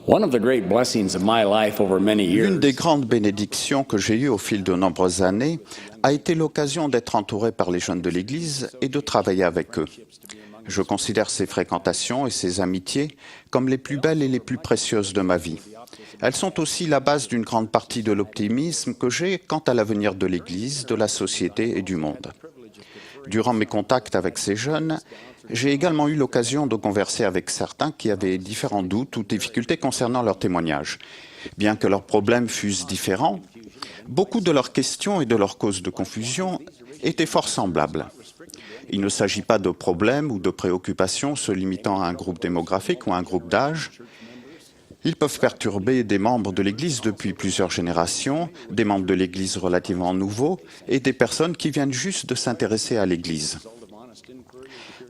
One of the great blessings of my life over many years L'une des grandes bénédictions que j'ai eues au fil de nombreuses années a été l'occasion d'être entouré par les jeunes de l'Église et de travailler avec eux. Je considère ces fréquentations et ces amitiés comme les plus belles et les plus précieuses de ma vie. Elles sont aussi la base d'une grande partie de l'optimisme que j'ai quant à l'avenir de l'Église, de la société et du monde. Durant mes contacts avec ces jeunes, j'ai également eu l'occasion de converser avec certains qui avaient différents doutes ou difficultés concernant leur témoignage. Bien que leurs problèmes fussent différents, beaucoup de leurs questions et de leurs causes de confusion étaient fort semblables. Il ne s'agit pas de problèmes ou de préoccupations se limitant à un groupe démographique ou à un groupe d'âge. Ils peuvent perturber des membres de l'Église depuis plusieurs générations, des membres de l'Église relativement nouveaux et des personnes qui viennent juste de s'intéresser à l'Église.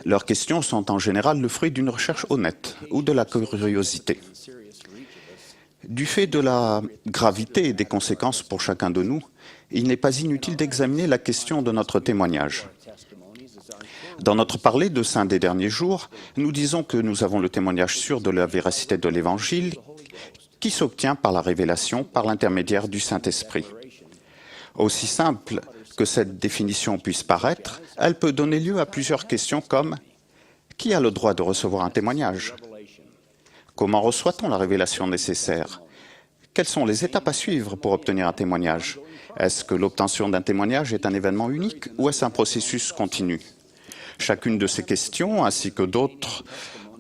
Leurs questions sont en général le fruit d'une recherche honnête ou de la curiosité. Du fait de la gravité et des conséquences pour chacun de nous, il n'est pas inutile d'examiner la question de notre témoignage. Dans notre parler de Saints des derniers jours, nous disons que nous avons le témoignage sûr de la véracité de l'Évangile qui s'obtient par la révélation, par l'intermédiaire du Saint-Esprit. Aussi simple que cette définition puisse paraître, elle peut donner lieu à plusieurs questions comme « Qui a le droit de recevoir un témoignage ? Comment reçoit-on la révélation nécessaire ? Quelles sont les étapes à suivre pour obtenir un témoignage ? Est-ce que l'obtention d'un témoignage est un événement unique ou est-ce un processus continu ? Chacune de ces questions, ainsi que d'autres,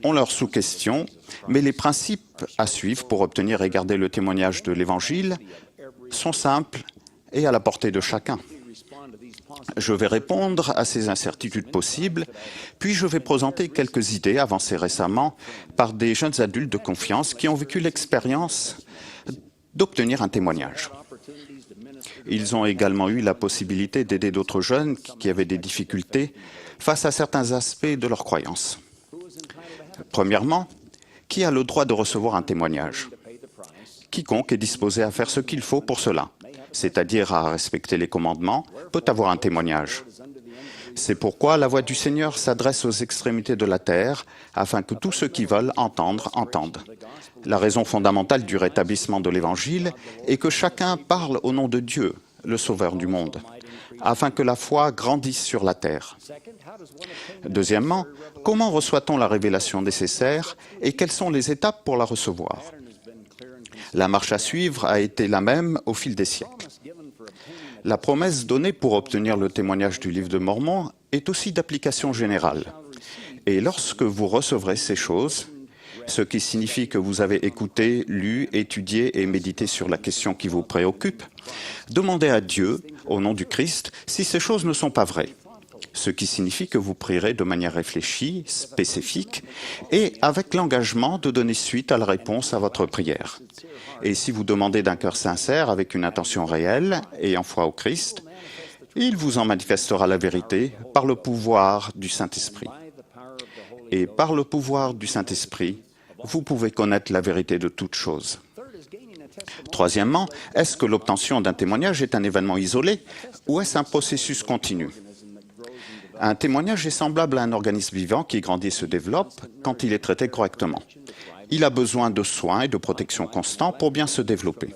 ont leurs sous-questions, mais les principes à suivre pour obtenir et garder le témoignage de l'Évangile sont simples et à la portée de chacun. Je vais répondre à ces incertitudes possibles, puis je vais présenter quelques idées avancées récemment par des jeunes adultes de confiance qui ont vécu l'expérience d'obtenir un témoignage. Ils ont également eu la possibilité d'aider d'autres jeunes qui avaient des difficultés face à certains aspects de leur croyance. Premièrement, qui a le droit de recevoir un témoignage ? Quiconque est disposé à faire ce qu'il faut pour cela, c'est-à-dire à respecter les commandements, peut avoir un témoignage. C'est pourquoi la voix du Seigneur s'adresse aux extrémités de la terre, afin que tous ceux qui veulent entendre, entendent. La raison fondamentale du rétablissement de l'Évangile est que chacun parle au nom de Dieu, le Sauveur du monde, afin que la foi grandisse sur la terre. Deuxièmement, comment reçoit-on la révélation nécessaire et quelles sont les étapes pour la recevoir ? La marche à suivre a été la même au fil des siècles. La promesse donnée pour obtenir le témoignage du livre de Mormon est aussi d'application générale. Et lorsque vous recevrez ces choses, ce qui signifie que vous avez écouté, lu, étudié et médité sur la question qui vous préoccupe, demandez à Dieu, au nom du Christ, si ces choses ne sont pas vraies. Ce qui signifie que vous prierez de manière réfléchie, spécifique, et avec l'engagement de donner suite à la réponse à votre prière. Et si vous demandez d'un cœur sincère, avec une intention réelle et en foi au Christ, il vous en manifestera la vérité par le pouvoir du Saint-Esprit. Et par le pouvoir du Saint-Esprit, vous pouvez connaître la vérité de toutes choses. Troisièmement, est-ce que l'obtention d'un témoignage est un événement isolé ou est-ce un processus continu ? Un témoignage est semblable à un organisme vivant qui grandit et se développe quand il est traité correctement. Il a besoin de soins et de protection constants pour bien se développer.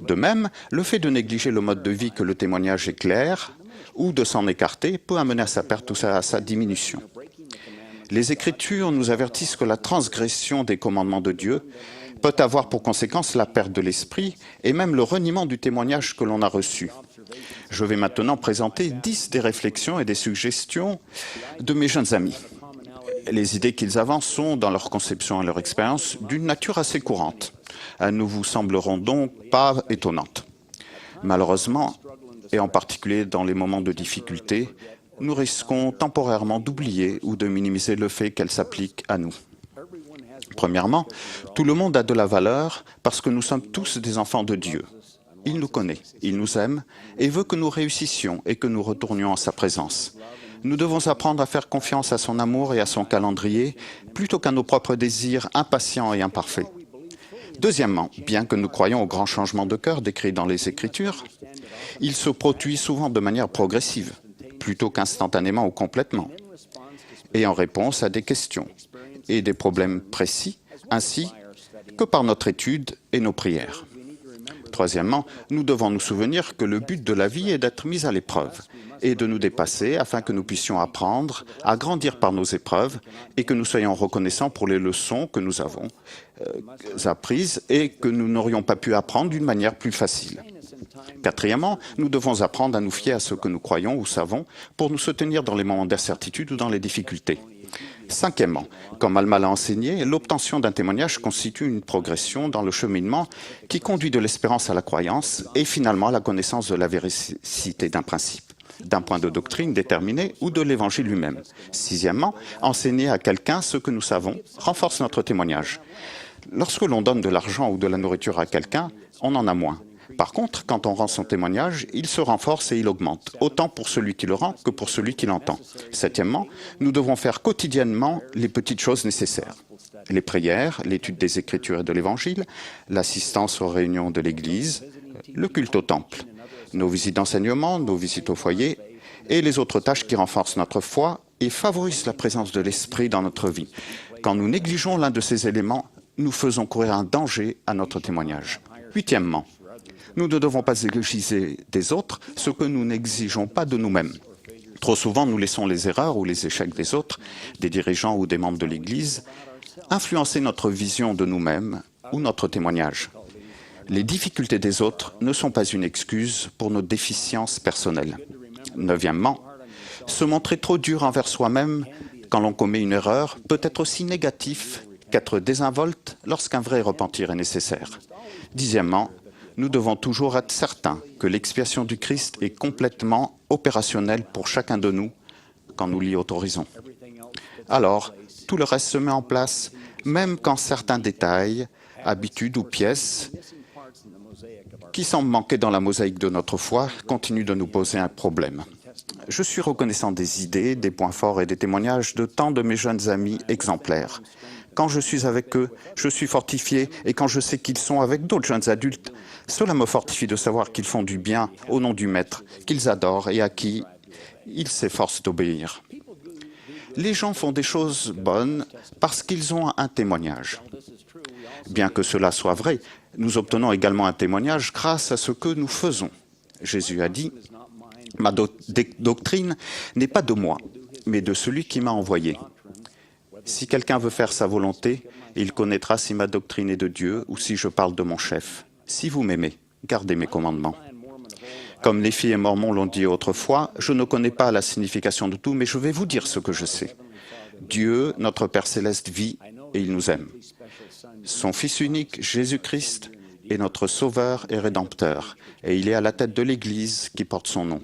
De même, le fait de négliger le mode de vie que le témoignage éclaire ou de s'en écarter peut amener à sa perte ou à sa diminution. Les Écritures nous avertissent que la transgression des commandements de Dieu peut avoir pour conséquence la perte de l'esprit et même le reniement du témoignage que l'on a reçu. Je vais maintenant présenter 10 des réflexions et des suggestions de mes jeunes amis. Les idées qu'ils avancent sont, dans leur conception et leur expérience, d'une nature assez courante. Elles ne vous sembleront donc pas étonnantes. Malheureusement, et en particulier dans les moments de difficulté, nous risquons temporairement d'oublier ou de minimiser le fait qu'elles s'appliquent à nous. Premièrement, tout le monde a de la valeur parce que nous sommes tous des enfants de Dieu. Il nous connaît, il nous aime et veut que nous réussissions et que nous retournions en sa présence. Nous devons apprendre à faire confiance à son amour et à son calendrier plutôt qu'à nos propres désirs impatients et imparfaits. Deuxièmement, bien que nous croyions au grand changement de cœur décrit dans les Écritures, il se produit souvent de manière progressive, plutôt qu'instantanément ou complètement, et en réponse à des questions et des problèmes précis, ainsi que par notre étude et nos prières. Troisièmement, nous devons nous souvenir que le but de la vie est d'être mis à l'épreuve et de nous dépasser afin que nous puissions apprendre à grandir par nos épreuves et que nous soyons reconnaissants pour les leçons que nous avons apprises et que nous n'aurions pas pu apprendre d'une manière plus facile. Quatrièmement, nous devons apprendre à nous fier à ce que nous croyons ou savons pour nous soutenir dans les moments d'incertitude ou dans les difficultés. Cinquièmement, comme Alma l'a enseigné, l'obtention d'un témoignage constitue une progression dans le cheminement qui conduit de l'espérance à la croyance et finalement à la connaissance de la véracité d'un principe, d'un point de doctrine déterminé ou de l'Évangile lui-même. Sixièmement, enseigner à quelqu'un ce que nous savons renforce notre témoignage. Lorsque l'on donne de l'argent ou de la nourriture à quelqu'un, on en a moins. Par contre, quand on rend son témoignage, il se renforce et il augmente, autant pour celui qui le rend que pour celui qui l'entend. Septièmement, nous devons faire quotidiennement les petites choses nécessaires. Les prières, l'étude des Écritures et de l'Évangile, l'assistance aux réunions de l'Église, le culte au temple, nos visites d'enseignement, nos visites au foyer et les autres tâches qui renforcent notre foi et favorisent la présence de l'Esprit dans notre vie. Quand nous négligeons l'un de ces éléments, nous faisons courir un danger à notre témoignage. Huitièmement, nous ne devons pas exiger des autres ce que nous n'exigeons pas de nous-mêmes. Trop souvent, nous laissons les erreurs ou les échecs des autres, des dirigeants ou des membres de l'Église, influencer notre vision de nous-mêmes ou notre témoignage. Les difficultés des autres ne sont pas une excuse pour nos déficiences personnelles. Neuvièmement, se montrer trop dur envers soi-même quand l'on commet une erreur peut être aussi négatif qu'être désinvolte lorsqu'un vrai repentir est nécessaire. Dixièmement, nous devons toujours être certains que l'expiation du Christ est complètement opérationnelle pour chacun de nous quand nous l'y autorisons. Alors, tout le reste se met en place, même quand certains détails, habitudes ou pièces qui semblent manquer dans la mosaïque de notre foi continuent de nous poser un problème. Je suis reconnaissant des idées, des points forts et des témoignages de tant de mes jeunes amis exemplaires. Quand je suis avec eux, je suis fortifié et quand je sais qu'ils sont avec d'autres jeunes adultes, cela me fortifie de savoir qu'ils font du bien au nom du Maître, qu'ils adorent et à qui ils s'efforcent d'obéir. Les gens font des choses bonnes parce qu'ils ont un témoignage. Bien que cela soit vrai, nous obtenons également un témoignage grâce à ce que nous faisons. Jésus a dit « Ma doctrine n'est pas de moi, mais de celui qui m'a envoyé. Si quelqu'un veut faire sa volonté, il connaîtra si ma doctrine est de Dieu ou si je parle de mon chef. Si vous m'aimez, gardez mes commandements. » Comme les filles et Mormons l'ont dit autrefois, je ne connais pas la signification de tout, mais je vais vous dire ce que je sais. Dieu, notre Père Céleste, vit et il nous aime. Son Fils unique, Jésus-Christ, est notre Sauveur et Rédempteur, et il est à la tête de l'Église qui porte son nom.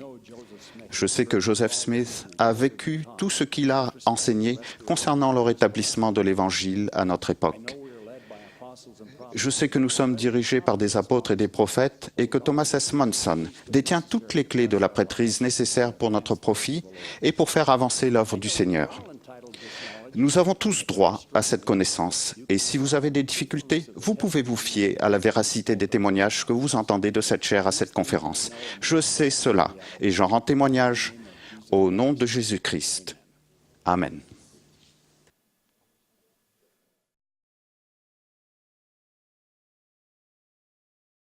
Je sais que Joseph Smith a vécu tout ce qu'il a enseigné concernant le rétablissement de l'Évangile à notre époque. Je sais que nous sommes dirigés par des apôtres et des prophètes et que Thomas S. Monson détient toutes les clés de la prêtrise nécessaires pour notre profit et pour faire avancer l'œuvre du Seigneur. Nous avons tous droit à cette connaissance et si vous avez des difficultés, vous pouvez vous fier à la véracité des témoignages que vous entendez de cette chaire à cette conférence. Je sais cela et j'en rends témoignage au nom de Jésus-Christ. Amen.